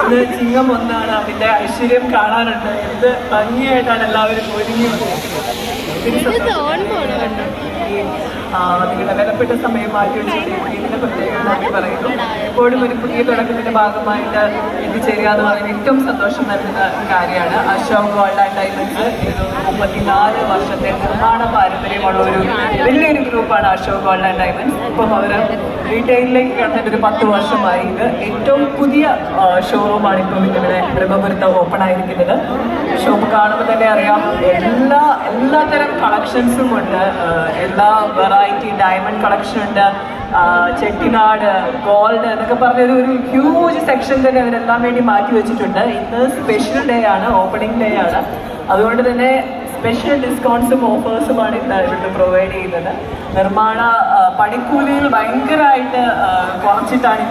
ഇത് ചിങ്ങം ഒന്നാണ്, അതിന്റെ ഐശ്വര്യം കാണാനുണ്ട്. എന്ത് ഭംഗിയായിട്ടാണ് എല്ലാവരും ഒരുങ്ങി നിങ്ങളുടെ വിലപ്പെട്ട സമയം മാറ്റി വെച്ചിട്ട് ഇതിനെ പ്രത്യേകം നന്ദി പറയുന്നു. എപ്പോഴും ഒരു പുതിയ തുടക്കത്തിന്റെ ഭാഗമായിട്ട് എത്തിച്ചേരുക എന്ന് പറയുന്നത് ഏറ്റവും സന്തോഷം നൽകുന്ന കാര്യമാണ്. അശോക് ഗോൾഡ് ആൻഡ് ഡയമണ്ട്സ് 34 വർഷത്തെ നിർമ്മാണ പാരമ്പര്യമുള്ള ഒരു വലിയൊരു ഗ്രൂപ്പാണ് അശോക് ഗോൾഡ് ആൻഡ് ഡയമണ്ട്സ്. ഇപ്പം അവർ റീറ്റെയിലിലേക്ക് കടന്നിട്ട് ഒരു 10 വർഷമായി. ഇത് ഏറ്റവും പുതിയ ഷോറൂമാണ് ഇപ്പോൾ ഇവിടെ ബ്രഹ്മപുരത്ത് ഓപ്പൺ ആയിരിക്കുന്നത്. ഷോപ്പ് കാണുമ്പോൾ തന്നെ അറിയാം, എല്ലാത്തരം കളക്ഷൻസും ഉണ്ട്. എല്ലാ വെറൈറ്റി ഡയമണ്ട് കളക്ഷൻ ഉണ്ട്, ചെട്ടിനാട് ഗോൾഡ് എന്നൊക്കെ പറഞ്ഞൊരു ഹ്യൂജ് സെക്ഷൻ തന്നെ അതിനെല്ലാം വേണ്ടി മാറ്റി വെച്ചിട്ടുണ്ട്. ഇന്ന് സ്പെഷ്യൽ ഡേ ആണ്, ഓപ്പണിംഗ് ഡേ ആണ്. അതുകൊണ്ട് തന്നെ സ്പെഷ്യൽ ഡിസ്കൗണ്ട്സും ഓഫേഴ്സുമാണ് ഇന്ന് ഇവിടെ പ്രൊവൈഡ് ചെയ്യുന്നത്. നിർമ്മാണ പണിക്കൂലികൾ ഭയങ്കരമായിട്ട് കുറച്ചിട്ടാണ്